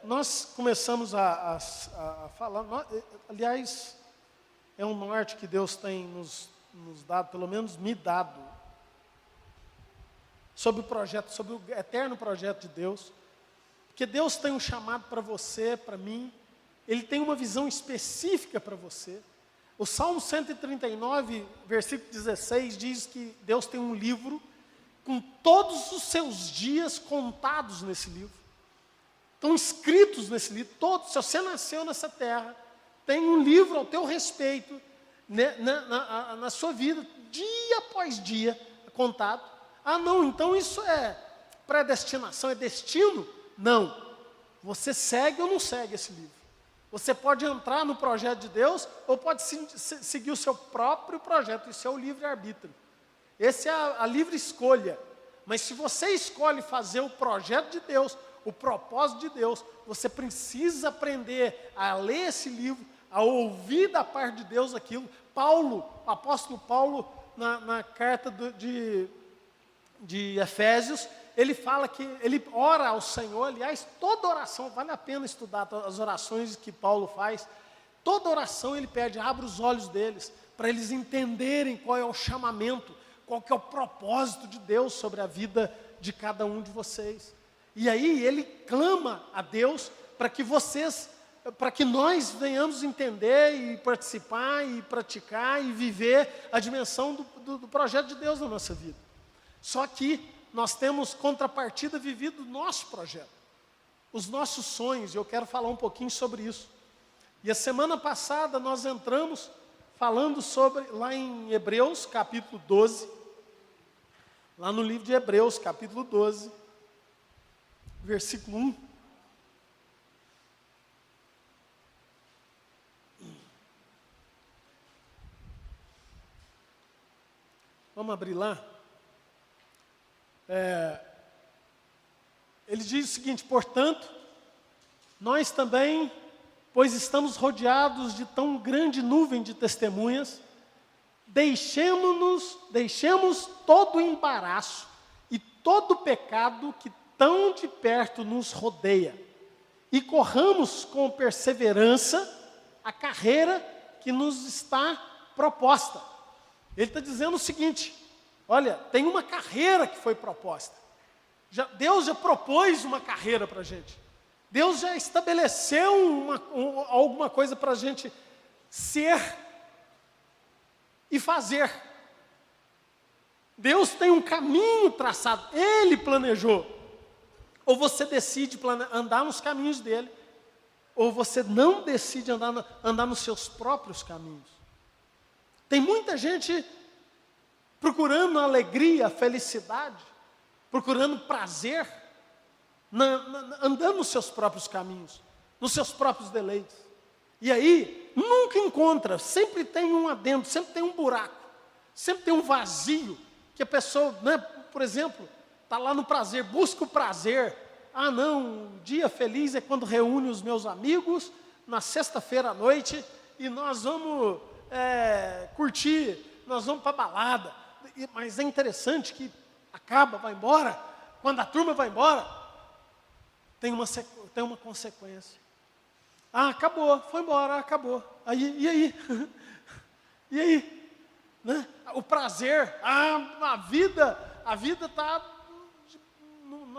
Nós começamos a falar, aliás, é um norte que Deus tem nos dado, pelo menos me dado, sobre o projeto, sobre o eterno projeto de Deus, porque Deus tem um chamado para você, para mim, Ele tem uma visão específica para você. O Salmo 139, versículo 16, diz que Deus tem um livro com todos os seus dias contados nesse livro. Estão escritos nesse livro, todos. Se você nasceu nessa terra, tem um livro ao teu respeito, na sua vida, dia após dia, contado. Ah, não, então isso é predestinação, é destino? Não. Você segue ou não segue esse livro? Você pode entrar no projeto de Deus ou pode seguir o seu próprio projeto. Isso é o livre-arbítrio. Essa é a livre escolha. Mas se você escolhe fazer o projeto de Deus, o propósito de Deus, você precisa aprender a ler esse livro, a ouvir da parte de Deus aquilo. Paulo, o apóstolo Paulo, na carta de Efésios, ele fala que ele ora ao Senhor. Aliás, toda oração, vale a pena estudar as orações que Paulo faz. Toda oração ele pede, abre os olhos deles, para eles entenderem qual é o chamamento, qual que é o propósito de Deus sobre a vida de cada um de vocês. E aí ele clama a Deus para que nós venhamos entender e participar e praticar e viver a dimensão do projeto de Deus na nossa vida. Só que nós temos contrapartida vivido o nosso projeto, os nossos sonhos, e eu quero falar um pouquinho sobre isso. E a semana passada nós entramos falando sobre, lá em Hebreus, capítulo 12, lá no livro de Hebreus, capítulo 12, versículo 1. Vamos abrir lá? Ele diz o seguinte: portanto, nós também, pois estamos rodeados de tão grande nuvem de testemunhas, deixemos todo o embaraço e todo o pecado que tão de perto nos rodeia, e corramos com perseverança a carreira que nos está proposta. Ele está dizendo o seguinte: olha, tem uma carreira que foi proposta. Deus já propôs uma carreira para a gente. Deus já estabeleceu alguma coisa para a gente ser e fazer. Deus tem um caminho traçado, Ele planejou. Ou você decide andar nos caminhos dele, ou você não decide andar nos seus próprios caminhos. Tem muita gente procurando alegria, felicidade, procurando prazer, andando nos seus próprios caminhos, nos seus próprios deleites. E aí, nunca encontra, sempre tem um adendo, sempre tem um buraco, sempre tem um vazio, que a pessoa, por exemplo, está lá no prazer, busca o prazer. Ah não, o dia feliz é quando reúne os meus amigos, na sexta-feira à noite, e nós vamos curtir, nós vamos para a balada. Mas é interessante que acaba, vai embora. Quando a turma vai embora, tem uma consequência. Ah, acabou, foi embora, acabou. E aí? E aí? Né? O prazer, a vida está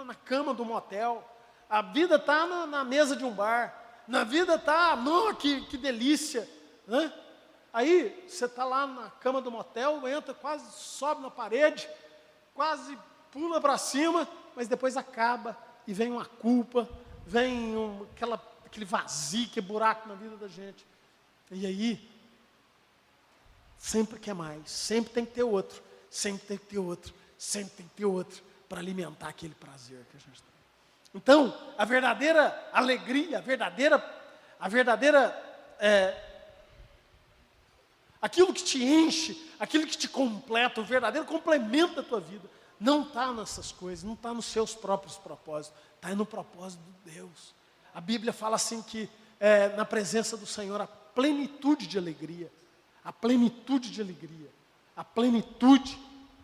na cama do motel, a vida está na mesa de um bar, na vida está, que delícia, né? Aí você está lá na cama do motel, entra, quase sobe na parede, quase pula para cima, mas depois acaba e vem uma culpa, vem aquele vazio, aquele buraco na vida da gente. E aí, sempre quer mais, sempre tem que ter outro, sempre tem que ter outro, sempre tem que ter outro, para alimentar aquele prazer que a gente tem. Então, a verdadeira alegria, aquilo que te enche, aquilo que te completa, o verdadeiro complemento da tua vida, não está nessas coisas, não está nos seus próprios propósitos, está no propósito de Deus. A Bíblia fala assim que na presença do Senhor há plenitude de alegria, a plenitude de alegria, a plenitude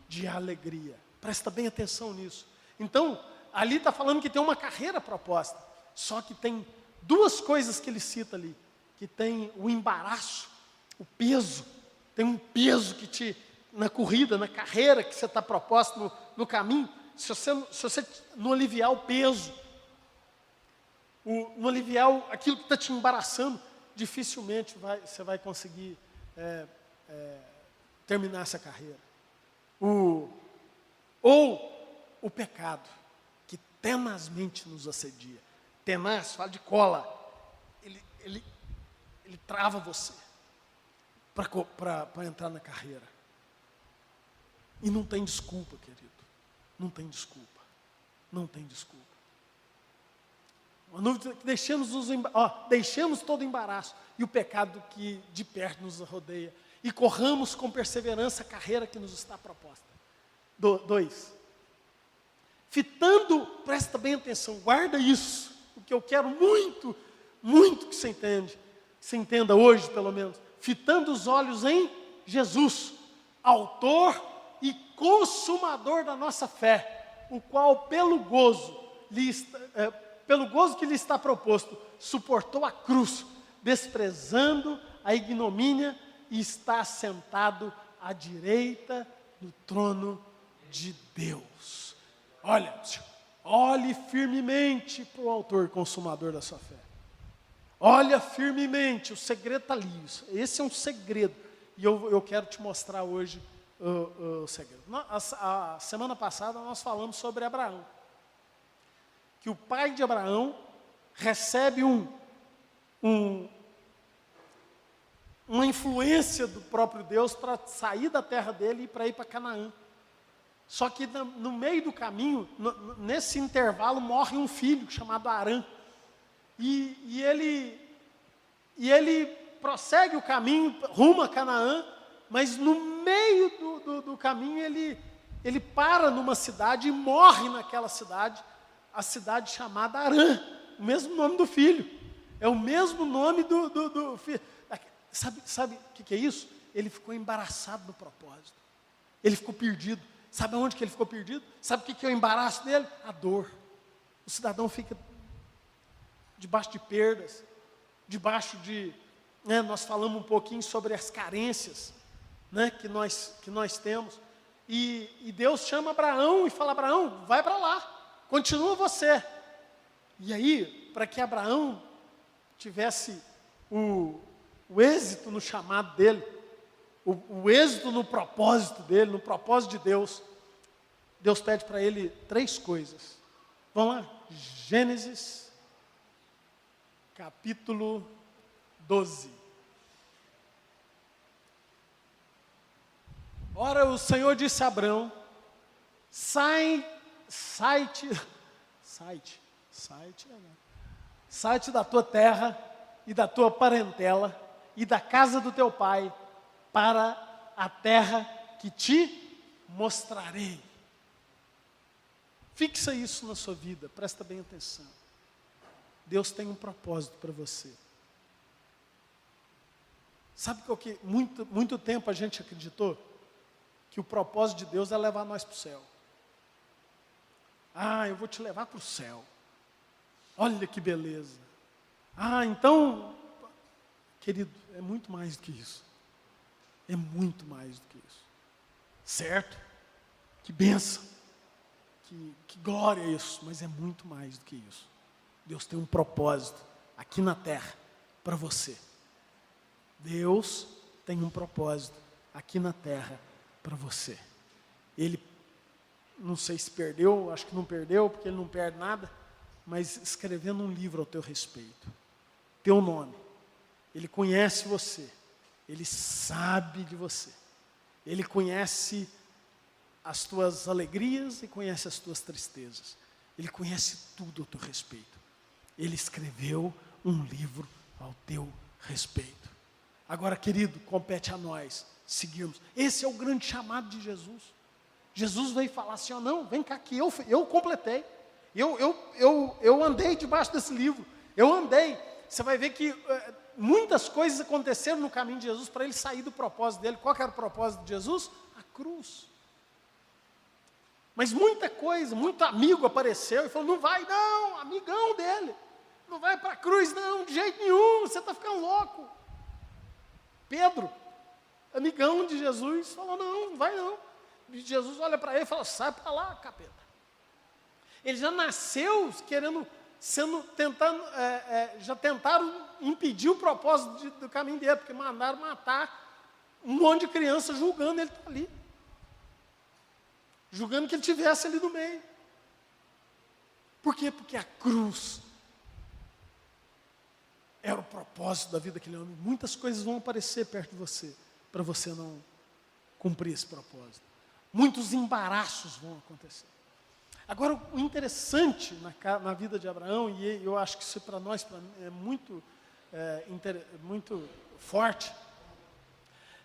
de alegria. Presta bem atenção nisso. Então, ali está falando que tem uma carreira proposta. Só que tem duas coisas que ele cita ali, que tem o embaraço, o peso, tem um peso que na corrida, na carreira que você está proposto no caminho, se você não aliviar o peso, não aliviar aquilo que está te embaraçando, dificilmente você vai conseguir terminar essa carreira. Ou o pecado, que tenazmente nos assedia. Tenaz, fala de cola. Ele trava você para entrar na carreira. E não tem desculpa, querido. Não tem desculpa. Não tem desculpa. Deixemos todo o embaraço e o pecado que de perto nos rodeia e corramos com perseverança a carreira que nos está proposta. 2. Fitando, presta bem atenção, guarda isso, o que eu quero muito, muito que você entenda hoje pelo menos. Fitando os olhos em Jesus, autor e consumador da nossa fé, o qual pelo gozo que lhe está proposto, suportou a cruz, desprezando a ignomínia e está sentado à direita do trono de Deus. Olhe firmemente para o autor e consumador da sua fé. Olha firmemente, o segredo está ali. Esse é um segredo. E eu quero te mostrar hoje o segredo. A semana passada nós falamos sobre Abraão. Que o pai de Abraão recebe uma influência do próprio Deus para sair da terra dele e para ir para Canaã. Só que no meio do caminho, nesse intervalo, morre um filho chamado Arã. E ele prossegue o caminho rumo a Canaã, mas no meio do caminho ele para numa cidade e morre naquela cidade, a cidade chamada Arã, o mesmo nome do filho. É o mesmo nome do filho. Sabe o que é isso? Ele ficou embaraçado no propósito. Ele ficou perdido. Sabe aonde que ele ficou perdido? Sabe o que é o embaraço dele? A dor. O cidadão fica debaixo de perdas, debaixo de... nós falamos um pouquinho sobre as carências, que nós temos. E Deus chama Abraão e fala: Abraão, vai para lá, continua você. E aí, para que Abraão tivesse o êxito no chamado dele, o êxito no propósito dele, no propósito de Deus, Deus pede para ele 3 coisas. Vamos lá? Gênesis, capítulo 12. Ora, o Senhor disse a Abraão: sai-te da tua terra e da tua parentela e da casa do teu pai para a terra que te mostrarei. Fixa isso na sua vida, presta bem atenção. Deus tem um propósito para você. Sabe que muito tempo a gente acreditou que o propósito de Deus é levar nós para o céu. Eu vou te levar para o céu. Olha que beleza. Então, querido, é muito mais do que isso. É muito mais do que isso. Certo? Que bênção. Que glória é isso. Mas é muito mais do que isso. Deus tem um propósito aqui na terra para você. Deus tem um propósito aqui na terra para você. Ele, não sei se perdeu, acho que não perdeu, porque ele não perde nada, mas escrevendo um livro ao teu respeito. Teu nome. Ele conhece você. Ele sabe de você. Ele conhece as tuas alegrias e conhece as tuas tristezas. Ele conhece tudo ao teu respeito. Ele escreveu um livro ao teu respeito. Agora, querido, compete a nós seguirmos. Esse é o grande chamado de Jesus. Jesus veio falar assim: não, vem cá que eu completei. Eu andei debaixo desse livro. Eu andei. Você vai ver que muitas coisas aconteceram no caminho de Jesus para ele sair do propósito dele. Qual que era o propósito de Jesus? A cruz. Mas muita coisa, muito amigo apareceu e falou: não vai não, amigão dele. Não vai para a cruz, não, de jeito nenhum, você está ficando louco. Pedro, amigão de Jesus, falou, não vai não. E Jesus olha para ele e fala, sai para lá, capeta. Ele já nasceu querendo, já tentaram impedir o propósito do caminho dele, porque mandaram matar um monte de criança julgando ele estar ali. Julgando que ele estivesse ali no meio. Por quê? Porque a cruz era o propósito da vida daquele homem. Muitas coisas vão aparecer perto de você, para você não cumprir esse propósito. Muitos embaraços vão acontecer. Agora, o interessante na vida de Abraão, e eu acho que isso para nós é muito forte,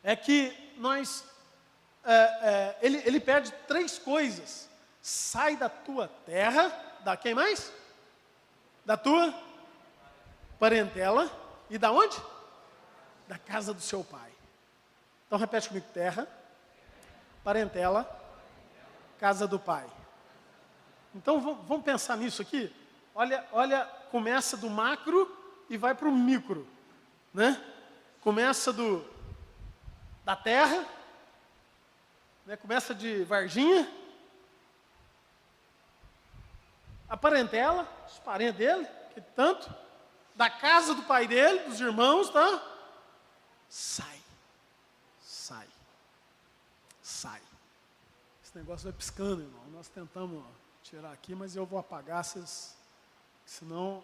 é que ele pede 3 coisas. Sai da tua terra, da quem mais? Da tua parentela, e da onde? Da casa do seu pai. Então repete comigo, terra, parentela, casa do pai. Então vamos pensar nisso aqui. Olha, começa do macro e vai para o micro, né? Começa da terra, né? Começa de Varginha, a parentela, os parentes dele, que tanto, da casa do pai dele, dos irmãos, tá? Sai. Esse negócio vai piscando, irmão. Nós tentamos tirar aqui, mas eu vou apagar, senão...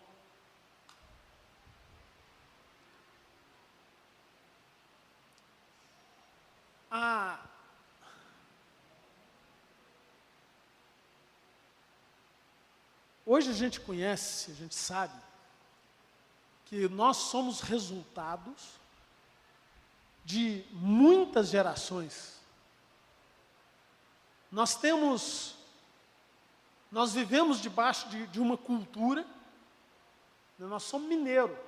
Hoje a gente conhece, a gente sabe, que nós somos resultados de muitas gerações. Nós vivemos debaixo de uma cultura, né? Nós somos mineiro.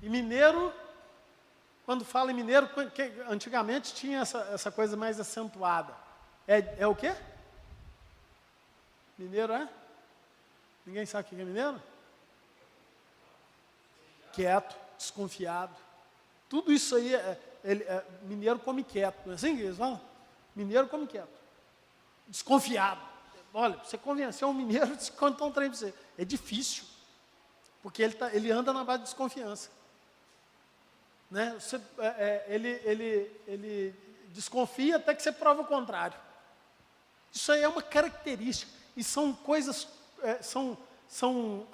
E mineiro, quando fala em mineiro, antigamente tinha essa coisa mais acentuada. É o quê? Mineiro é? Ninguém sabe o que é mineiro? Quieto, desconfiado. Tudo isso aí, mineiro come quieto, não é assim que eles falam? Mineiro come quieto. Desconfiado. Olha, você convencer um mineiro de contar um trem para você. É difícil, porque ele anda na base de desconfiança. Né? Ele desconfia até que você prova o contrário. Isso aí é uma característica. E são coisas, são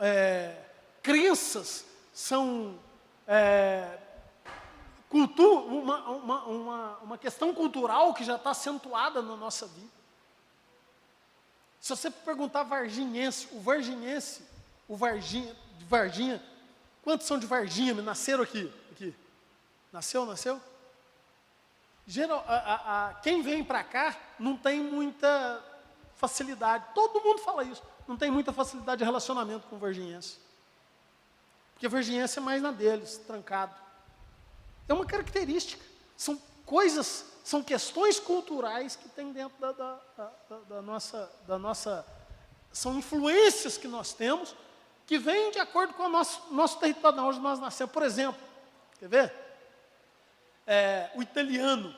crenças, são uma questão cultural que já está acentuada na nossa vida. Se você perguntar varginhense, de Varginha, quantos são de Varginha? Nasceram aqui? Nasceu? Quem vem para cá não tem muita facilidade. Todo mundo fala isso. Não tem muita facilidade de relacionamento com o varginhense. Porque o varginhense é mais na deles, trancado. É uma característica. São coisas, são questões culturais que tem dentro da nossa... São influências que nós temos que vêm de acordo com o nosso território, onde nós nascemos. Por exemplo, quer ver? O italiano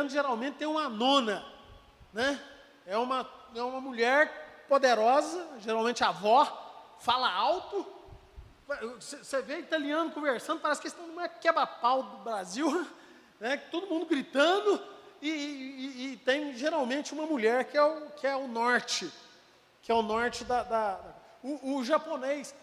geralmente tem uma nona, né? É uma mulher poderosa, geralmente a avó, fala alto. Você vê italiano conversando, parece que eles estão numa quebra-pau do Brasil, né? Todo mundo gritando, e tem geralmente uma mulher que é o norte, o japonês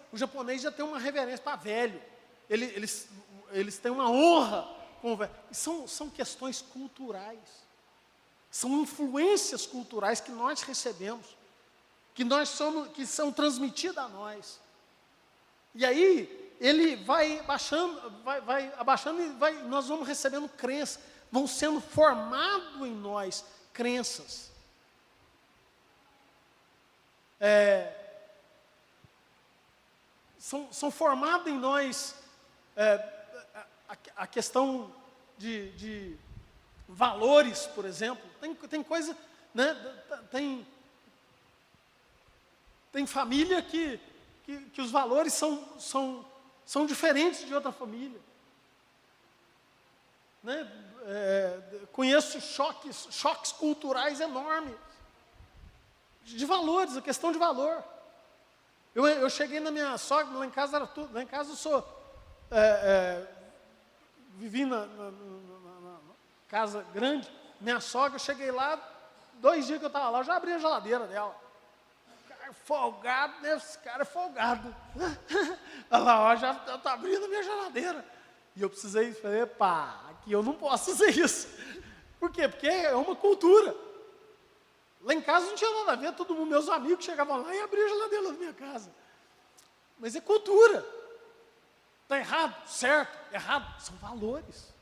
já tem uma reverência para velho. Eles têm uma honra com o velho. São questões culturais. São influências culturais que nós recebemos, que são transmitidas a nós. E aí, ele vai abaixando e nós vamos recebendo crenças, vão sendo formadas em nós crenças. São formadas em nós a questão de valores, por exemplo. Tem coisa, né? Tem família que que os valores são diferentes de outra família. Né? Conheço choques culturais enormes. De valores, a questão de valor. Eu cheguei na minha sogra, lá em casa era tudo. Lá em casa eu sou... vivi na casa grande. Minha sogra, eu cheguei lá, 2 dias que eu estava lá, eu já abri a geladeira dela. Cara folgado, né? Esse cara é folgado. Olha lá, ó, já está abrindo a minha geladeira. E eu falei, epa, aqui eu não posso fazer isso. Por quê? Porque é uma cultura. Lá em casa não tinha nada a ver, todo mundo, meus amigos chegavam lá e abriam a geladeira da minha casa. Mas é cultura. Está errado, certo, errado, são valores.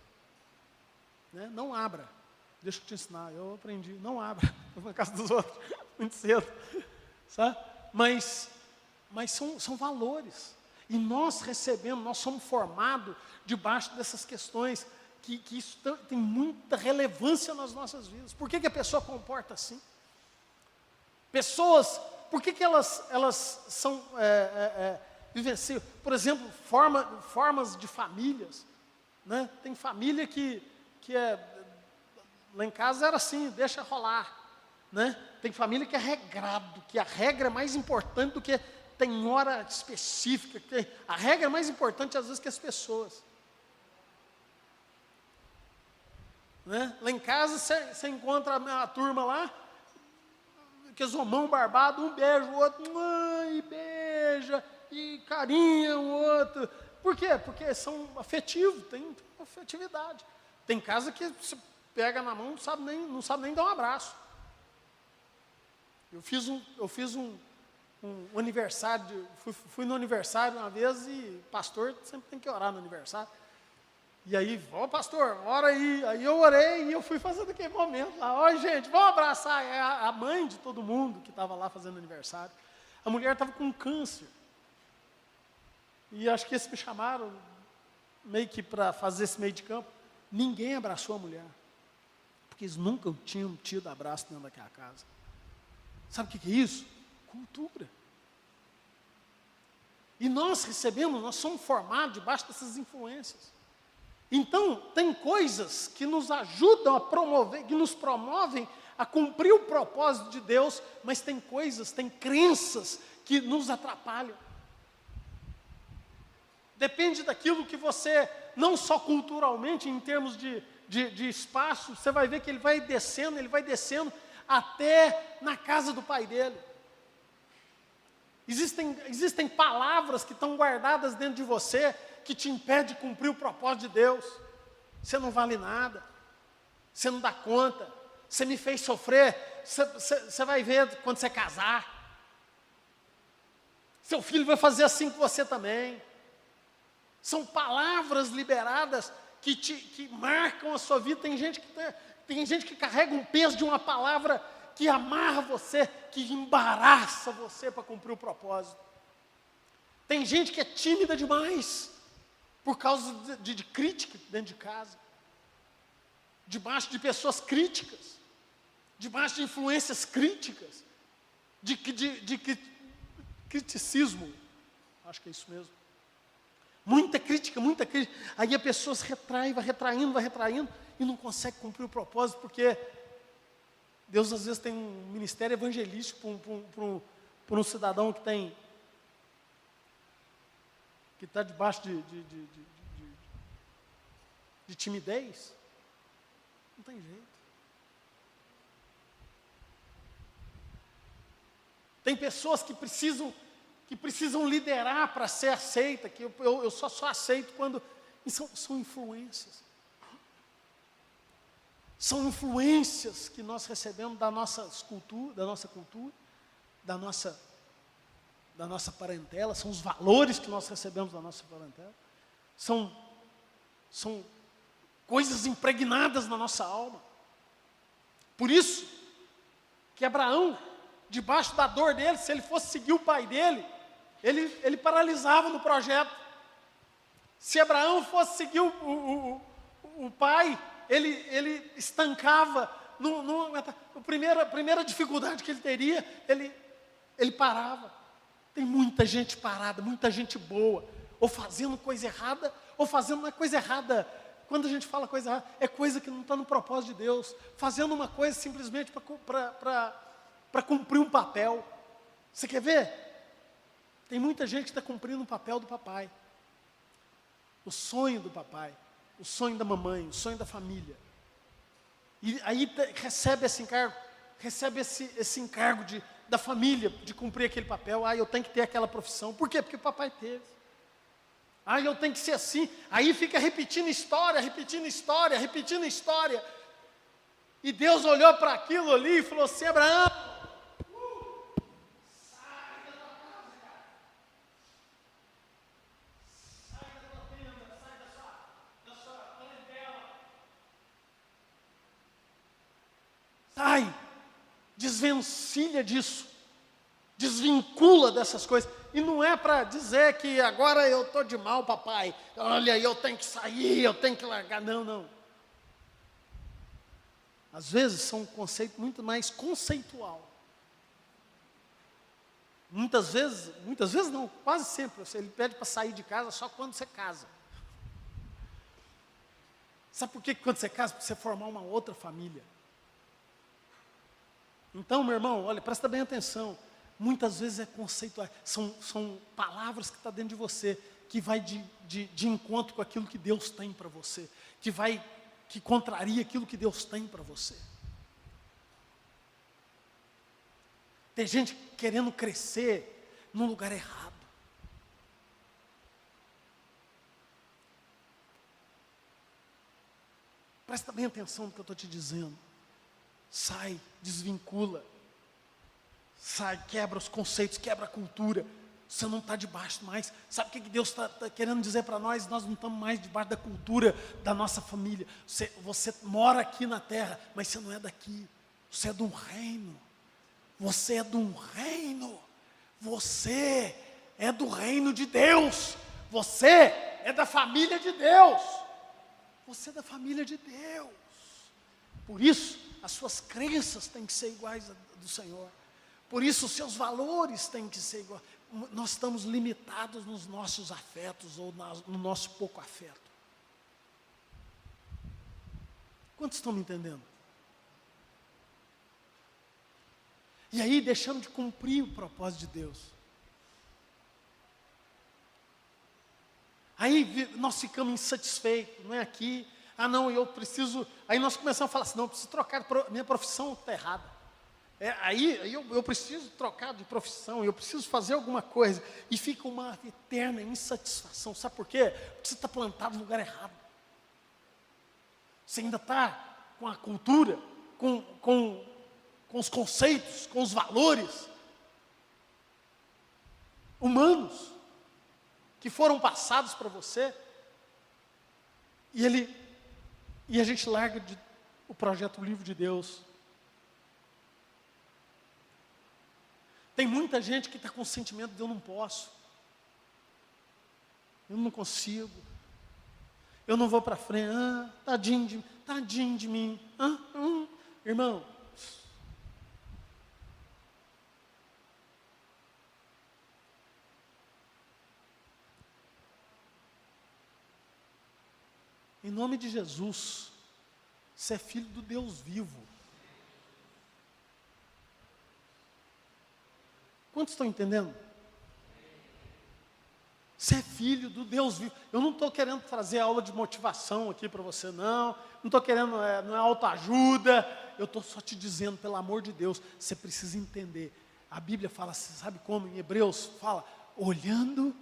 Né? Não abra. Deixa eu te ensinar, eu aprendi, não abra na casa dos outros, muito cedo. Sabe? Mas são valores. E nós recebemos, nós somos formados debaixo dessas questões, que isso tem muita relevância nas nossas vidas. Por que a pessoa comporta assim? Pessoas, por que elas são vivenciam? Por exemplo, formas de famílias. Né? Tem família que lá em casa era assim, deixa rolar. Né? Tem família que é regrado, que a regra é mais importante do que tem hora específica. Que a regra é mais importante às vezes que as pessoas. Né? Lá em casa você encontra a turma lá, que mão barbado, um beija o outro, mãe, beija, e carinha o outro. Por quê? Porque são afetivos, tem afetividade. Tem casa que você pega na mão, não sabe nem dar um abraço. Eu fiz um aniversário, fui no aniversário uma vez e pastor sempre tem que orar no aniversário. E aí, pastor, ora aí. Aí eu orei e eu fui fazendo aquele momento lá. Gente, vamos abraçar. A mãe de todo mundo que estava lá fazendo aniversário. A mulher estava com câncer. E acho que eles me chamaram meio que para fazer esse meio de campo. Ninguém abraçou a mulher. Porque eles nunca tinham tido abraço dentro daquela casa. Sabe o que é isso? Cultura. E nós somos formados debaixo dessas influências. Então, tem coisas que nos ajudam a promover, que nos promovem a cumprir o propósito de Deus, mas tem crenças que nos atrapalham. Depende daquilo que você, não só culturalmente, em termos de espaço, você vai ver que ele vai descendo até na casa do pai dele. Existem palavras que estão guardadas dentro de você, que te impede de cumprir o propósito de Deus. Você não vale nada, você não dá conta, você me fez sofrer, você vai ver quando você casar. Seu filho vai fazer assim com você também. São palavras liberadas que marcam a sua vida. Tem gente que carrega um peso de uma palavra que amarra você, que embaraça você para cumprir o propósito. Tem gente que é tímida demais, por causa de crítica dentro de casa, debaixo de pessoas críticas, debaixo de influências críticas, de criticismo, acho que é isso mesmo. Muita crítica, aí a pessoa se retrai, vai retraindo, e não consegue cumprir o propósito, porque Deus às vezes tem um ministério evangelístico para um cidadão que está debaixo de timidez. Não tem jeito. Tem pessoas que precisam liderar para ser aceita, que eu só aceito quando... São influências. São influências que nós recebemos da nossa cultura, da nossa parentela, são os valores que nós recebemos da nossa parentela, são coisas impregnadas na nossa alma. Por isso que Abraão, debaixo da dor dele, se ele fosse seguir o pai dele, ele paralisava no projeto. Se Abraão fosse seguir o pai, ele estancava. A primeira dificuldade que ele teria, ele parava. Tem muita gente parada, muita gente boa, ou fazendo coisa errada, ou fazendo uma coisa errada. Quando a gente fala coisa errada, é coisa que não está no propósito de Deus, fazendo uma coisa simplesmente para cumprir um papel. Você quer ver? Tem muita gente que está cumprindo o papel do papai, o sonho do papai, o sonho da mamãe, o sonho da família. E aí recebe esse encargo da família de cumprir aquele papel. Eu tenho que ter aquela profissão. Por quê? Porque o papai teve. Eu tenho que ser assim. Aí fica repetindo história. E Deus olhou para aquilo ali e falou assim: Abraão, sai da tua casa, cara. Sai da tua tenda, sai da sua parentela. Sai, desvencilha disso. Desvincula dessas coisas. E não é para dizer que agora eu estou de mal, papai. Olha, eu tenho que sair, eu tenho que largar. Não. Às vezes são um conceito muito mais conceitual. Muitas vezes não, quase sempre. Ele pede para sair de casa só quando você casa. Sabe por que quando você casa? Para você formar uma outra família. Então, meu irmão, olha, presta bem atenção. Muitas vezes é conceitual, são palavras que estão dentro de você, que vai de encontro com aquilo que Deus tem para você, que contraria aquilo que Deus tem para você. Tem gente querendo crescer num lugar errado. Presta bem atenção no que eu estou te dizendo. Sai, desvincula. Sai, quebra os conceitos, quebra a cultura. Você não está debaixo mais. Sabe o que Deus está querendo dizer para nós? Nós não estamos mais debaixo da cultura da nossa família. Você mora aqui na terra, mas você não é daqui. Você é de um reino. Você é de um reino. Você é do reino de Deus. Você é da família de Deus. Você é da família de Deus. Por isso, as suas crenças têm que ser iguais à do Senhor. Por isso, os seus valores têm que ser iguais. Nós estamos limitados nos nossos afetos ou no nosso pouco afeto. Quantos estão me entendendo? E aí deixamos de cumprir o propósito de Deus. Aí nós ficamos insatisfeitos, não é aqui. Não, eu preciso. Aí nós começamos a falar assim: não, eu preciso trocar, minha profissão está errada. Aí eu preciso trocar de profissão, eu preciso fazer alguma coisa. E fica uma eterna insatisfação. Sabe por quê? Porque você está plantado no lugar errado. Você ainda está com a cultura, com os conceitos, com os valores humanos que foram passados para você. E a gente larga o projeto Livro de Deus. Tem muita gente que está com o sentimento de eu não posso, eu não consigo, eu não vou para frente, tadinho de mim. Irmão, em nome de Jesus, você é filho do Deus vivo. Quantos estão entendendo? Você é filho do Deus vivo. Eu não estou querendo trazer aula de motivação aqui para você, não. Não estou querendo, não é autoajuda. Eu estou só te dizendo, pelo amor de Deus, você precisa entender. A Bíblia fala, você sabe como? Em Hebreus fala, olhando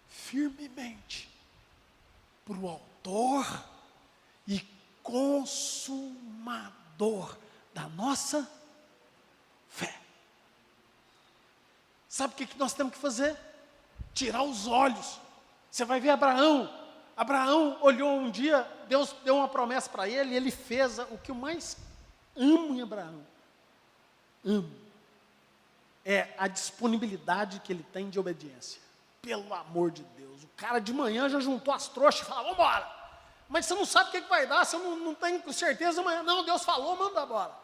firmemente para o autor e consumador da nossa fé. Sabe o que nós temos que fazer? Tirar os olhos. Você vai ver Abraão. Abraão olhou um dia, Deus deu uma promessa para ele, e ele fez o que eu mais amo em Abraão. Amo. É a disponibilidade que ele tem de obediência. Pelo amor de Deus. O cara de manhã já juntou as trouxas e falou, vamos embora. Mas você não sabe o que vai dar, você não tem certeza amanhã. Não, Deus falou, manda embora.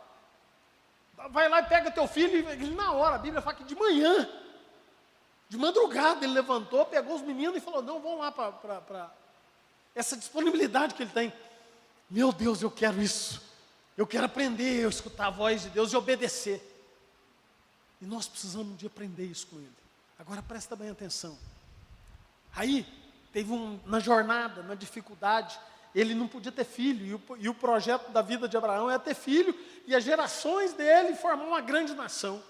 Vai lá e pega teu filho, e na hora, a Bíblia fala que de manhã, De madrugada ele levantou, pegou os meninos e falou, não, vamos lá para essa disponibilidade que ele tem. Meu Deus, eu quero isso. Eu quero aprender a escutar a voz de Deus e obedecer. E nós precisamos de aprender isso com ele. Agora presta bem atenção. Aí, teve na jornada, na dificuldade, ele não podia ter filho, e o projeto da vida de Abraão é ter filho, e as gerações dele formar uma grande nação.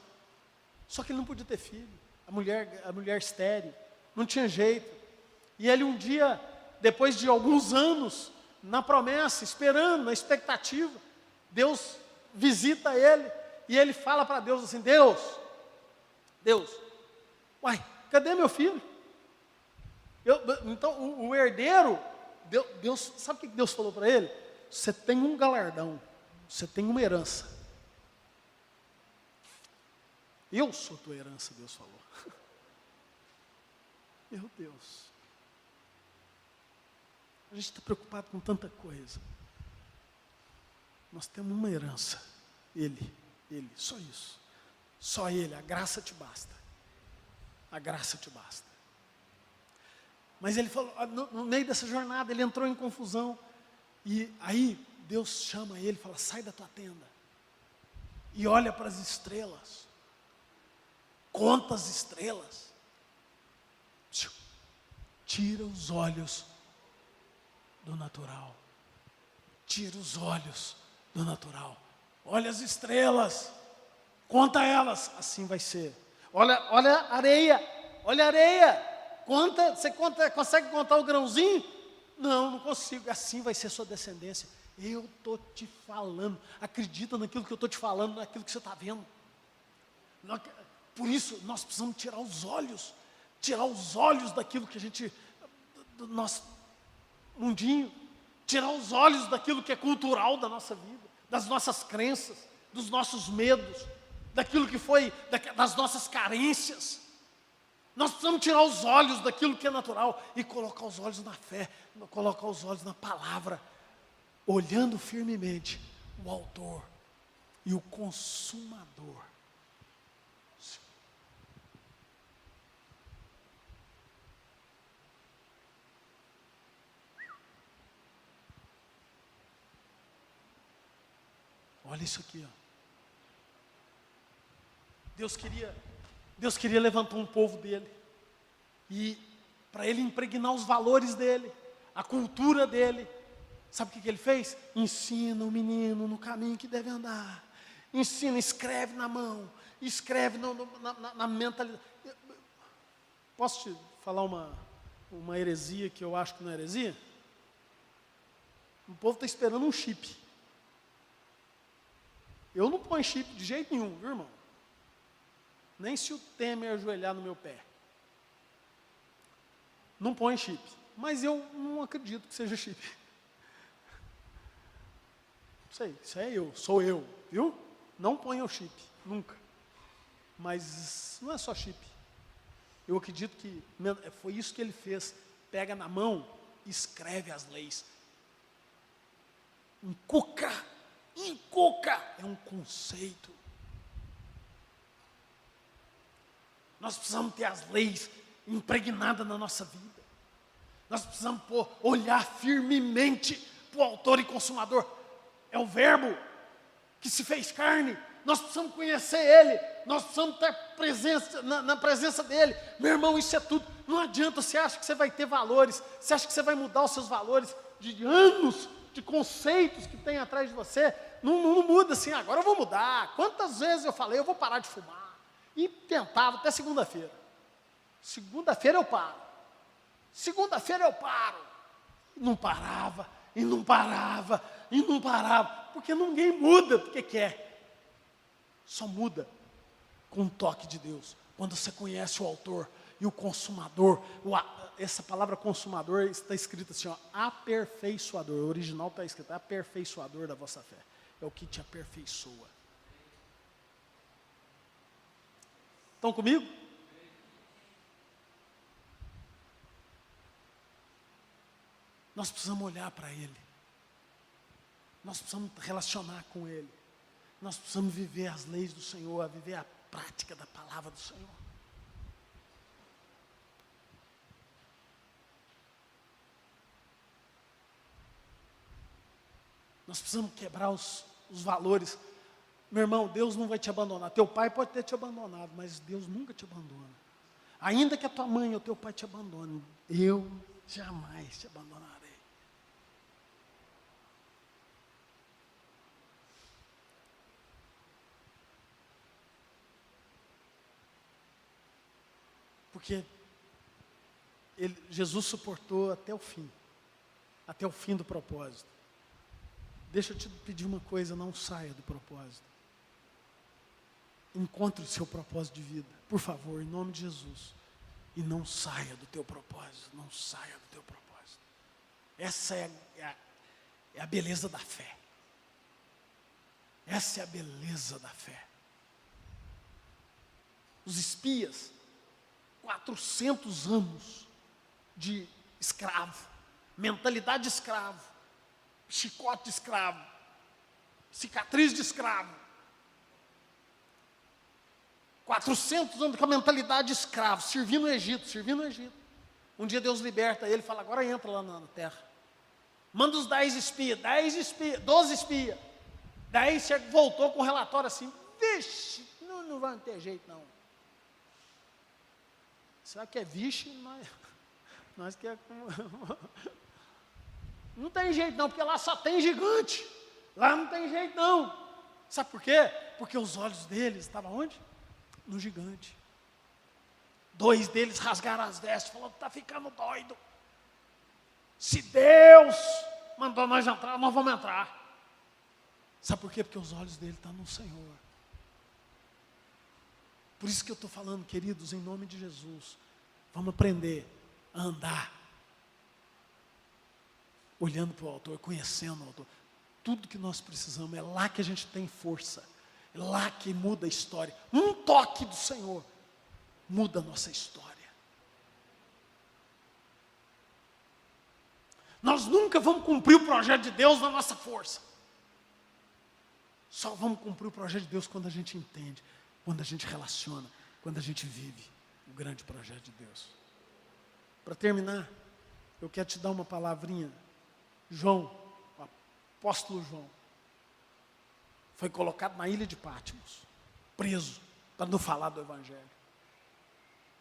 Só que ele não podia ter filho, a mulher estéril, não tinha jeito. E ele um dia, depois de alguns anos, na promessa, esperando, na expectativa, Deus visita ele, e ele fala para Deus assim, Deus, uai, cadê meu filho? Então, o herdeiro, Deus, sabe o que Deus falou para ele? Você tem um galardão, você tem uma herança. Eu sou tua herança, Deus falou. Meu Deus. A gente está preocupado com tanta coisa. Nós temos uma herança. Ele, só isso. Só Ele, a graça te basta. A graça te basta. Mas ele falou, no meio dessa jornada, ele entrou em confusão. E aí, Deus chama ele e fala, sai da tua tenda. E olha para as estrelas. Conta as estrelas. Tira os olhos do natural. Tira os olhos do natural. Olha as estrelas. Conta elas. Assim vai ser. Olha a areia. Olha a areia. Conta, consegue contar o grãozinho? Não consigo. Assim vai ser sua descendência. Eu estou te falando. Acredita naquilo que eu estou te falando, naquilo que você está vendo. Por isso, nós precisamos tirar os olhos daquilo que a gente, do nosso mundinho, tirar os olhos daquilo que é cultural da nossa vida, das nossas crenças, dos nossos medos, daquilo que foi, das nossas carências. Nós precisamos tirar os olhos daquilo que é natural e colocar os olhos na fé, colocar os olhos na palavra, olhando firmemente o autor e o consumador. Olha isso aqui, ó. Deus queria levantar um povo dele, e para ele impregnar os valores dele, a cultura dele. Sabe o que ele fez? Ensina o menino no caminho que deve andar. Ensina, escreve na mão, escreve na mentalidade. Posso te falar uma heresia que eu acho que não é heresia? O povo está esperando um chip. Eu não ponho chip de jeito nenhum, viu, irmão? Nem se o Temer ajoelhar no meu pé. Não põe chip. Mas eu não acredito que seja chip. Não sei, isso é eu, sou eu, viu? Não ponha o chip, nunca. Mas não é só chip. Eu acredito que foi isso que ele fez. Pega na mão e escreve as leis. Encuca é um conceito. Nós precisamos ter as leis impregnadas na nossa vida. Nós precisamos olhar firmemente para o autor e consumador. É o verbo que se fez carne. Nós precisamos conhecer Ele. Nós precisamos ter presença, na presença dEle. Meu irmão, isso é tudo. Não adianta, você acha que você vai ter valores, você acha que você vai mudar os seus valores de anos, de conceitos que tem atrás de você. Não muda assim, agora eu vou mudar. Quantas vezes eu falei, eu vou parar de fumar. E tentava até segunda-feira. Segunda-feira eu paro. Segunda-feira eu paro. E não parava, e não parava, e não parava. Porque ninguém muda porque quer. Só muda com um toque de Deus. Quando você conhece o autor e o consumador. Essa palavra consumador está escrita assim, ó, aperfeiçoador. O original está escrito aperfeiçoador da vossa fé. É o que te aperfeiçoa. Estão comigo? Nós precisamos olhar para Ele. Nós precisamos relacionar com Ele. Nós precisamos viver as leis do Senhor, viver a prática da palavra do Senhor. Nós precisamos quebrar os valores. Meu irmão, Deus não vai te abandonar. Teu pai pode ter te abandonado, mas Deus nunca te abandona. Ainda que a tua mãe ou teu pai te abandone, eu jamais te abandonarei. Porque Jesus suportou até o fim do propósito. Deixa eu te pedir uma coisa, não saia do propósito. Encontre o seu propósito de vida, por favor, em nome de Jesus. E não saia do teu propósito, não saia do teu propósito. Essa é a beleza da fé. Essa é a beleza da fé. Os espias, 400 anos de escravo, mentalidade de escravo, chicote de escravo, cicatriz de escravo. 400 anos com a mentalidade de escravo, servindo no Egito. Um dia Deus liberta ele e fala, agora entra lá na terra. Manda os 10 espias, 12 espias. 10 voltou com um relatório assim, vixe, não vai ter jeito não. Será que é vixe? Nós que é... Não tem jeito não, porque lá só tem gigante. Lá não tem jeito não. Sabe por quê? Porque os olhos deles estavam onde? No gigante. 2 deles rasgaram as vestes, falaram, está ficando doido. Se Deus mandou nós entrar, nós vamos entrar. Sabe por quê? Porque os olhos dele estão no Senhor. Por isso que eu estou falando, queridos, em nome de Jesus, vamos aprender a andar olhando para o autor, conhecendo o autor. Tudo que nós precisamos, é lá que a gente tem força, é lá que muda a história. Um toque do Senhor muda a nossa história. Nós nunca vamos cumprir o projeto de Deus na nossa força. Só vamos cumprir o projeto de Deus quando a gente entende, quando a gente relaciona, quando a gente vive o grande projeto de Deus. Para terminar, eu quero te dar uma palavrinha. João, o apóstolo João, foi colocado na ilha de Patmos, preso, para não falar do Evangelho.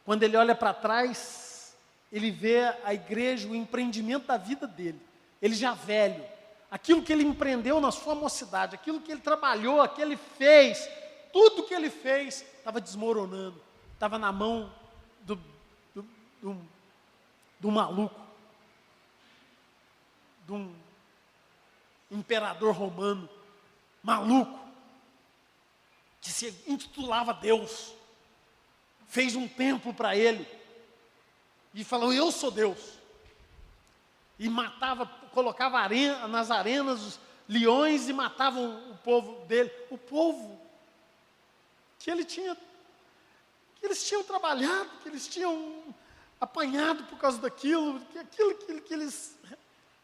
Quando ele olha para trás, ele vê a igreja, o empreendimento da vida dele. Ele já velho, aquilo que ele empreendeu na sua mocidade, aquilo que ele trabalhou, aquilo que ele fez, tudo que ele fez estava desmoronando, estava na mão do maluco, de um imperador romano, maluco, que se intitulava Deus, fez um templo para ele, e falou, eu sou Deus, e matava, colocava nas arenas os leões e matavam o povo dele, o povo que eles tinham trabalhado, que eles tinham apanhado por causa daquilo, que eles...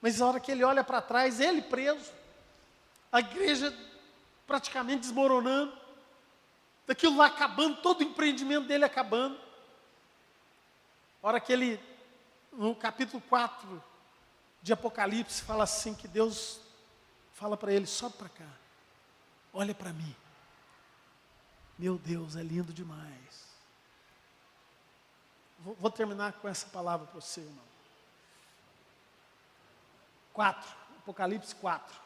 Mas na hora que ele olha para trás, ele preso, a igreja praticamente desmoronando, daquilo lá acabando, todo o empreendimento dele acabando. A hora que ele, no capítulo 4 de Apocalipse, fala assim, que Deus fala para ele, sobe para cá, olha para mim. Meu Deus, é lindo demais. Vou terminar com essa palavra para você, irmão. 4, Apocalipse 4.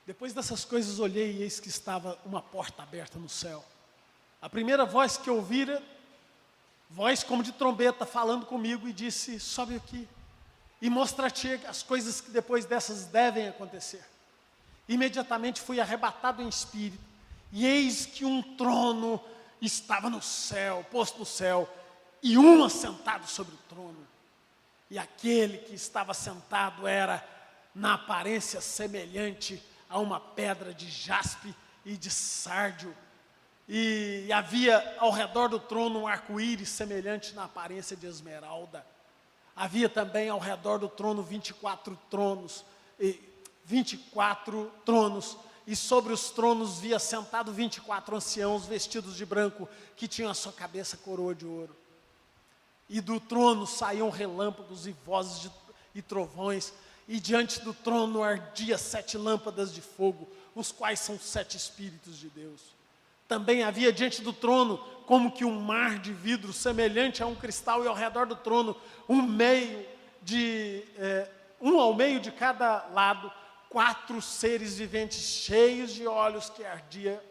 Depois dessas coisas olhei e eis que estava uma porta aberta no céu. A primeira voz que ouvira, voz como de trombeta falando comigo, e disse, sobe aqui e mostra-te as coisas que depois dessas devem acontecer. Imediatamente fui arrebatado em espírito, e eis que um trono estava no céu, posto no céu, e um assentado sobre o trono. E aquele que estava sentado era, na aparência, semelhante a uma pedra de jaspe e de sárdio. E havia ao redor do trono um arco-íris semelhante na aparência de esmeralda. Havia também ao redor do trono 24 tronos, e sobre os tronos via sentado 24 anciãos vestidos de branco, que tinham a sua cabeça coroa de ouro. E do trono saíam relâmpagos e vozes e trovões, e diante do trono ardia 7 lâmpadas de fogo, os quais são 7 Espíritos de Deus. Também havia diante do trono, como que um mar de vidro, semelhante a um cristal, e ao redor do trono, um ao meio de cada lado, 4 seres viventes cheios de olhos que ardia,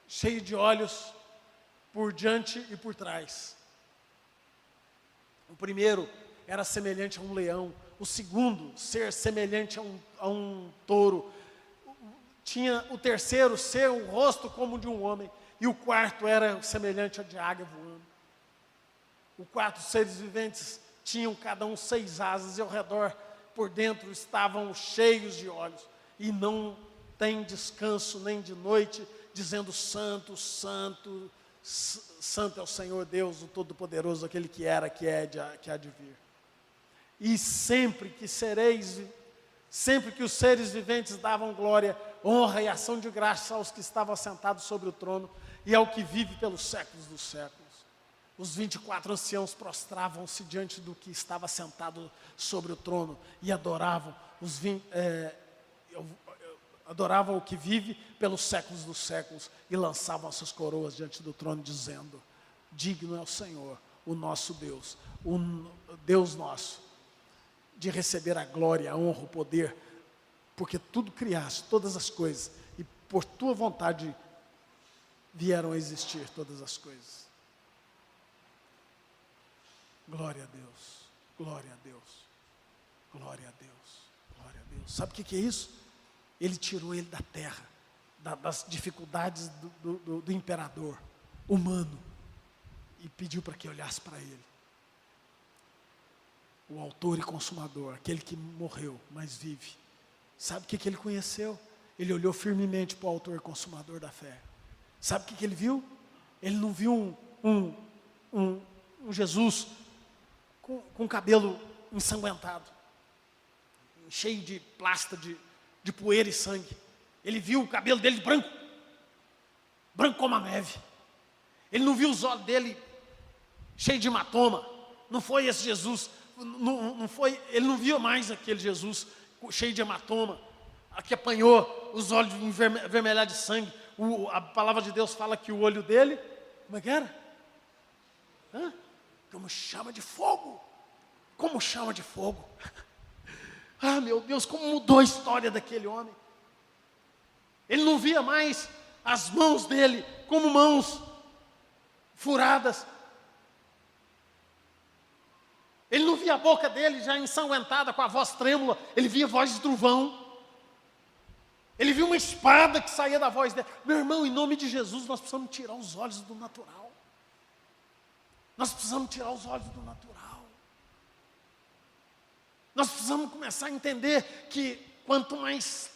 cheio de olhos por diante e por trás. O primeiro era semelhante a um leão, o segundo ser semelhante a um touro, tinha o terceiro ser o rosto como de um homem, e o quarto era semelhante a de águia voando. Os 4 seres viventes tinham cada um 6 asas, e ao redor, por dentro, estavam cheios de olhos, e não tem descanso nem de noite, dizendo: Santo, Santo, Santo é o Senhor Deus, o Todo-Poderoso, aquele que era, que é, que há de vir. E sempre que os seres viventes davam glória, honra e ação de graça aos que estavam assentados sobre o trono e ao que vive pelos séculos dos séculos. Os 24 anciãos prostravam-se diante do que estava sentado sobre o trono e adoravam o que vive pelos séculos dos séculos, e lançavam as suas coroas diante do trono, dizendo: digno é o Senhor, o nosso Deus, o Deus nosso, de receber a glória, a honra, o poder, porque tudo criaste, todas as coisas, e por tua vontade vieram a existir todas as coisas. Glória a Deus, glória a Deus, glória a Deus, glória a Deus. Sabe o que é isso? Ele tirou ele da terra, das dificuldades do imperador humano, e pediu para que olhasse para ele. O autor e consumador, aquele que morreu, mas vive. Sabe o que ele conheceu? Ele olhou firmemente para o autor e consumador da fé. Sabe o que ele viu? Ele não viu um Jesus com cabelo ensanguentado, cheio de plasta, de poeira e sangue. Ele viu o cabelo dele branco, branco como a neve. Ele não viu os olhos dele cheios de hematoma. Não foi esse Jesus. Não foi, ele não via mais aquele Jesus cheio de hematoma, que apanhou os olhos envermelhados de sangue. A palavra de Deus fala que o olho dele, como é que era? Como chama de fogo. Como chama de fogo. Ah, meu Deus, como mudou a história daquele homem. Ele não via mais as mãos dele como mãos furadas. Ele não via a boca dele já ensanguentada, com a voz trêmula. Ele via voz de trovão. Ele viu uma espada que saía da voz dele. Meu irmão, em nome de Jesus, nós precisamos tirar os olhos do natural. Nós precisamos tirar os olhos do natural. Nós precisamos começar a entender que quanto mais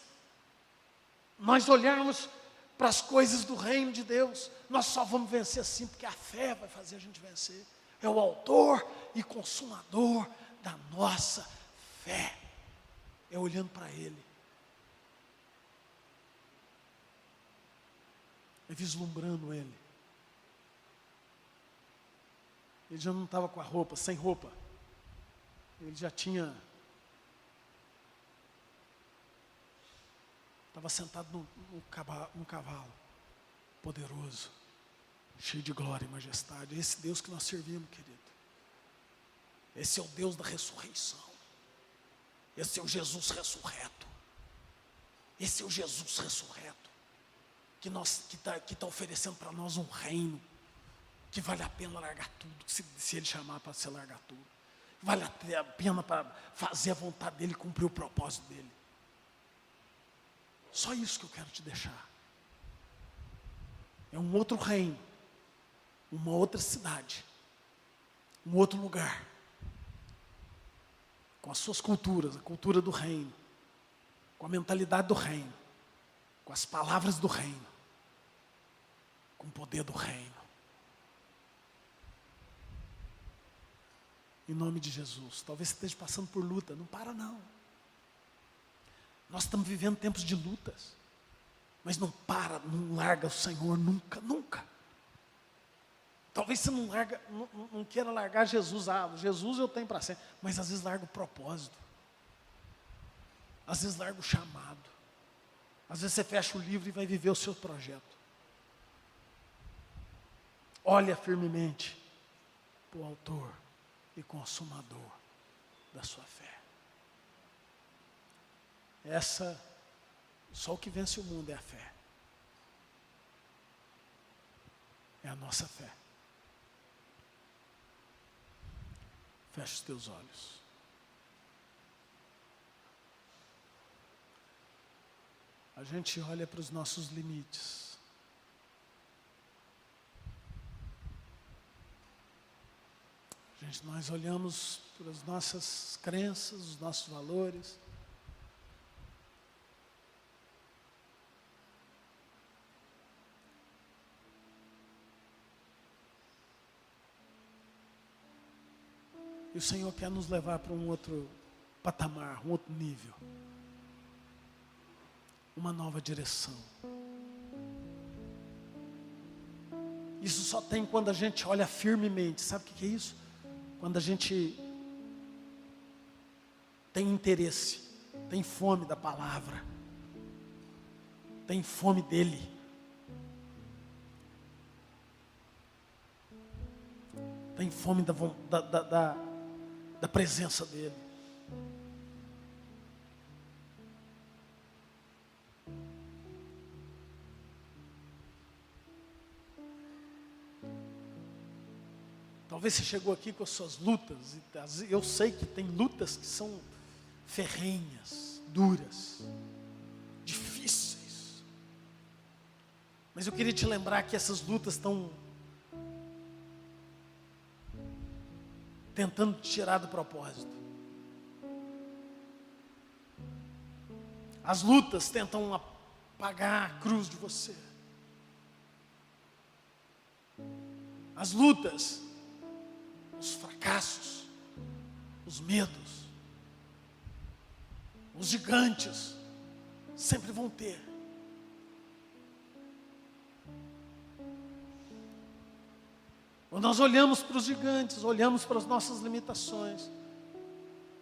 nós olharmos para as coisas do reino de Deus, nós só vamos vencer assim, porque a fé vai fazer a gente vencer. É o autor e consumador da nossa fé. É olhando para Ele. É vislumbrando Ele. Ele já não estava com a roupa, sem roupa. Ele já tinha... Estava sentado num cavalo poderoso, cheio de glória e majestade. É esse Deus que nós servimos, querido. Esse é o Deus da ressurreição. Esse é o Jesus ressurreto. Esse é o Jesus ressurreto. Que está oferecendo para nós um reino. Que vale a pena largar tudo. Se Ele chamar para você largar tudo. Vale a pena para fazer a vontade dEle e cumprir o propósito dEle. Só isso que eu quero te deixar. É um outro reino. Uma outra cidade. Um outro lugar. Com as suas culturas, a cultura do reino. Com a mentalidade do reino. Com as palavras do reino. Com o poder do reino. Em nome de Jesus. Talvez você esteja passando por luta. Não para não. Nós estamos vivendo tempos de lutas, mas não larga o Senhor nunca, nunca. Talvez você não queira largar Jesus. Jesus eu tenho para sempre, mas às vezes larga o propósito, às vezes larga o chamado, às vezes você fecha o livro e vai viver o seu projeto. Olha firmemente para o autor e consumador da sua fé. Só o que vence o mundo é a fé. É a nossa fé. Feche os teus olhos. A gente olha para os nossos limites. Nós olhamos para as nossas crenças, os nossos valores. E o Senhor quer nos levar para um outro patamar, um outro nível. Uma nova direção. Isso só tem quando a gente olha firmemente. Sabe o que é isso? Quando a gente tem interesse, tem fome da palavra, tem fome dele. Tem fome da presença dele. Talvez você chegou aqui com as suas lutas, e eu sei que tem lutas que são ferrenhas, duras, difíceis. Mas eu queria te lembrar que essas lutas estão tentando te tirar do propósito. As lutas tentam apagar a cruz de você. As lutas, os fracassos, os medos, os gigantes, sempre vão ter. Ou nós olhamos para os gigantes, olhamos para as nossas limitações,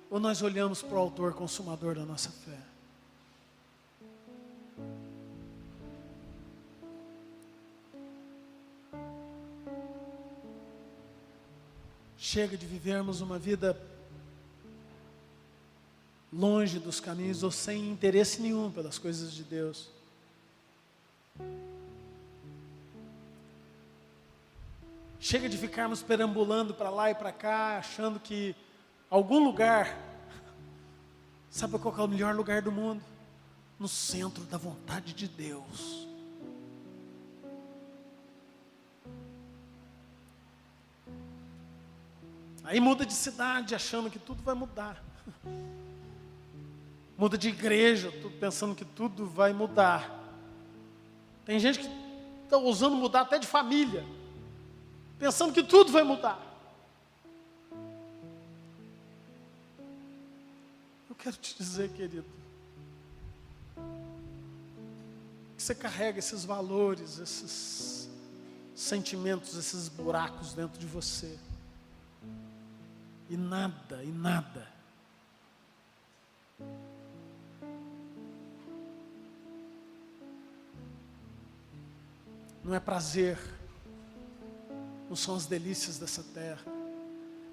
ou nós olhamos para o autor consumador da nossa fé. Chega de vivermos uma vida longe dos caminhos ou sem interesse nenhum pelas coisas de Deus. Chega de ficarmos perambulando para lá e para cá, achando que algum lugar, sabe qual é o melhor lugar do mundo? No centro da vontade de Deus. Aí muda de cidade, achando que tudo vai mudar. Muda de igreja, pensando que tudo vai mudar. Tem gente que está ousando mudar até de família, pensando que tudo vai mudar. Eu quero te dizer, querido, que você carrega esses valores, esses sentimentos, esses buracos dentro de você. E nada, não é prazer, não são as delícias dessa terra,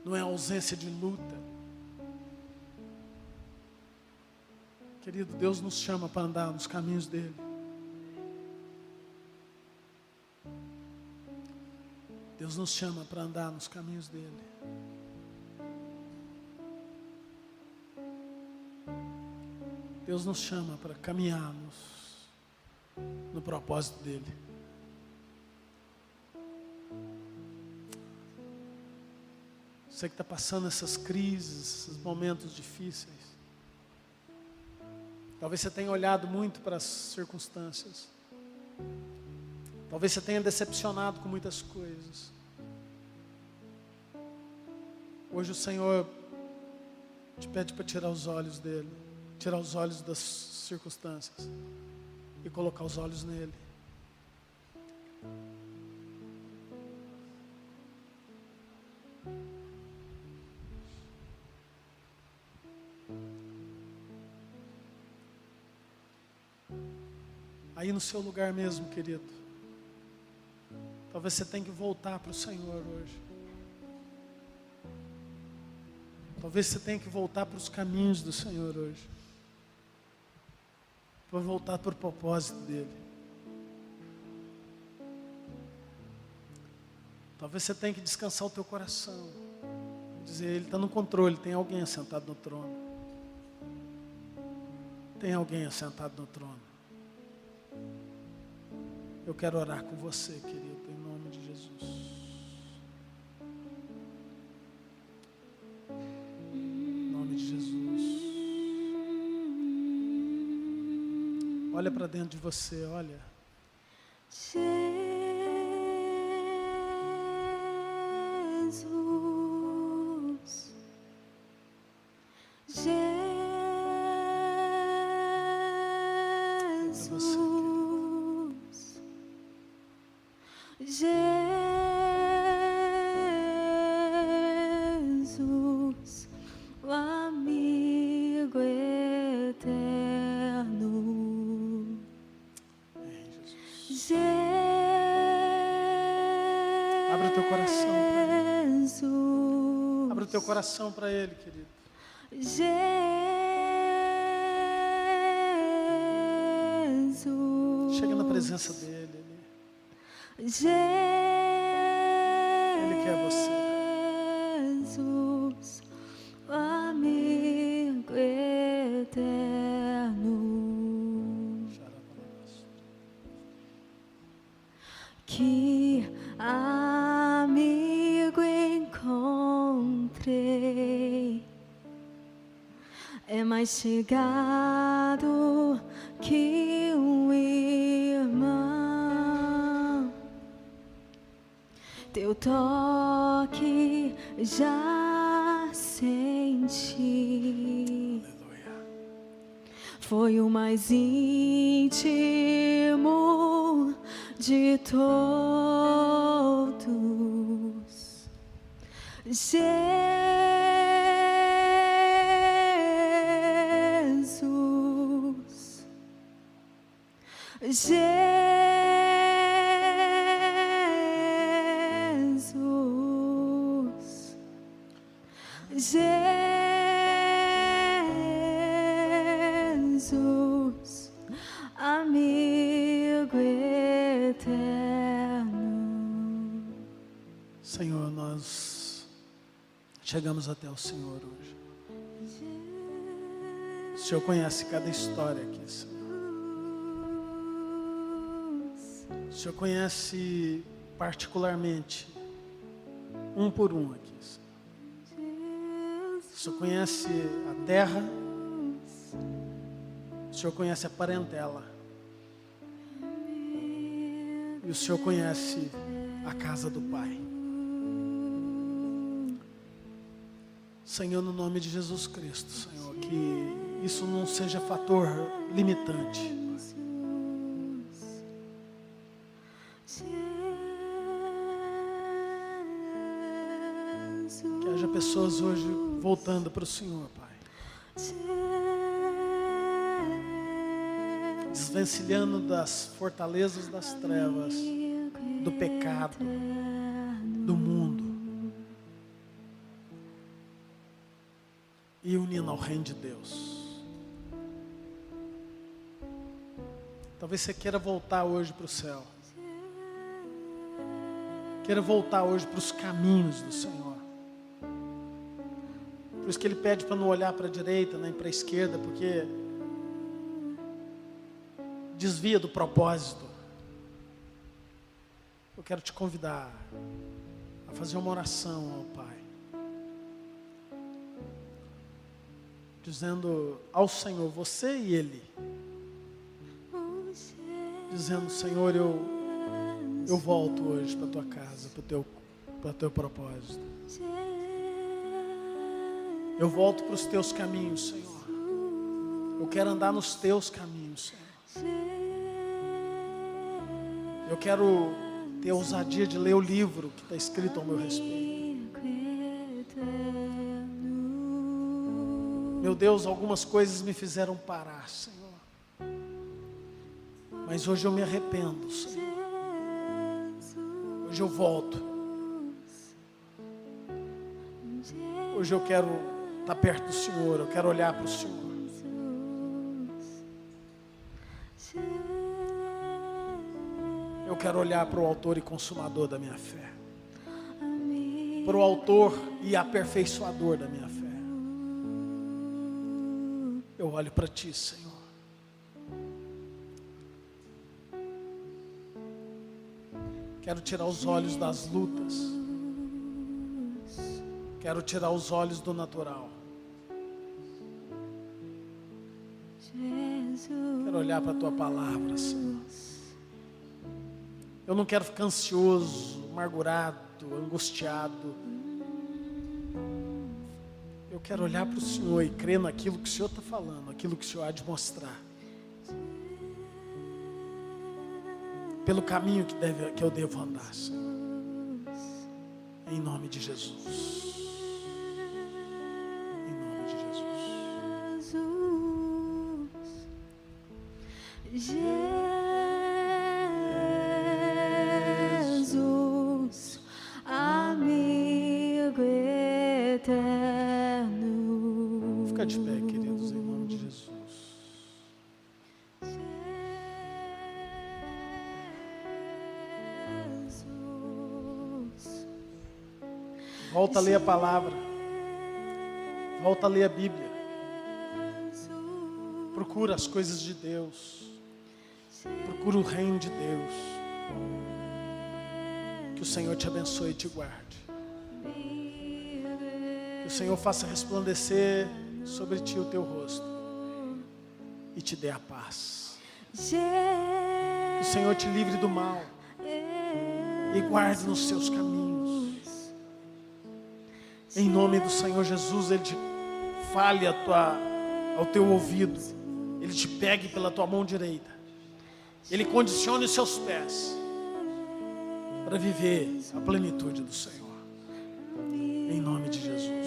não é a ausência de luta. Querido, Deus nos chama para andar nos caminhos dele. Deus nos chama para andar nos caminhos dele. Deus nos chama para caminharmos no propósito dele. Você que está passando essas crises, esses momentos difíceis. Talvez você tenha olhado muito para as circunstâncias. Talvez você tenha decepcionado com muitas coisas. Hoje o Senhor te pede para tirar os olhos dele, tirar os olhos das circunstâncias e colocar os olhos nele. Aí no seu lugar mesmo, querido, talvez você tenha que voltar para o Senhor hoje. Talvez você tenha que voltar para os caminhos do Senhor hoje. Para voltar para o propósito dEle. Talvez você tenha que descansar o teu coração. Dizer, Ele está no controle, tem alguém assentado no trono. Tem alguém assentado no trono. Eu quero orar com você, querido, em nome de Jesus. Em nome de Jesus. Olha para dentro de você, olha. Jesus, o amigo eterno. Jesus. Abre o teu coração para Ele. Abre o teu coração para Ele, querido. Jesus. Chega na presença dEle. Jesus, Ele quer você. O amigo eterno. Que amigo encontrei, é mais chegado que um irmão. Teu toque já senti. Aleluia. Foi o mais íntimo de todos. Jesus. Jesus, amigo eterno. Senhor, nós chegamos até o Senhor hoje. O Senhor conhece cada história aqui, Senhor. O Senhor conhece particularmente, um por um aqui, Senhor. O Senhor conhece a terra, o Senhor conhece a parentela, e o Senhor conhece a casa do Pai. Senhor, no nome de Jesus Cristo, Senhor, que isso não seja fator limitante. Que haja pessoas hoje voltando para o Senhor, Pai. Desvencilhando das fortalezas das trevas, do pecado, do mundo. E unindo ao reino de Deus. Talvez você queira voltar hoje para o céu. Queira voltar hoje para os caminhos do Senhor. Por isso que Ele pede para não olhar para a direita nem para a esquerda, porque desvia do propósito. Eu quero te convidar a fazer uma oração ao Pai, dizendo ao Senhor, você e Ele, dizendo, Senhor, eu volto hoje para a tua casa, para o teu propósito. Eu volto para os teus caminhos, Senhor. Eu quero andar nos teus caminhos, Senhor. Eu quero ter a ousadia de ler o livro que está escrito ao meu respeito. Meu Deus, algumas coisas me fizeram parar, Senhor. Mas hoje eu me arrependo, Senhor. Hoje eu volto. Hoje eu quero estar perto do Senhor. Eu quero olhar para o Senhor. Eu quero olhar para o autor e consumador da minha fé. Para o autor e aperfeiçoador da minha fé. Eu olho para Ti, Senhor. Quero tirar os olhos das lutas. Quero tirar os olhos do natural. Quero olhar para a Tua palavra, Senhor. Eu não quero ficar ansioso, amargurado, angustiado. Eu quero olhar para o Senhor e crer naquilo que o Senhor está falando, aquilo que o Senhor há de mostrar. Pelo caminho que eu devo andar, Senhor. Em nome de Jesus. Em nome de Jesus. Jesus, amigo eterno. Fica de pé, queridos, em nome de Jesus. Volta a ler a palavra. Volta a ler a Bíblia. Procura as coisas de Deus. Procura o reino de Deus. Que o Senhor te abençoe e te guarde. Que o Senhor faça resplandecer sobre ti o teu rosto e te dê a paz. Que o Senhor te livre do mal e guarde nos seus caminhos. Em nome do Senhor Jesus, Ele te fale ao teu ouvido. Ele te pegue pela tua mão direita. Ele condicione os seus pés para viver a plenitude do Senhor. Em nome de Jesus.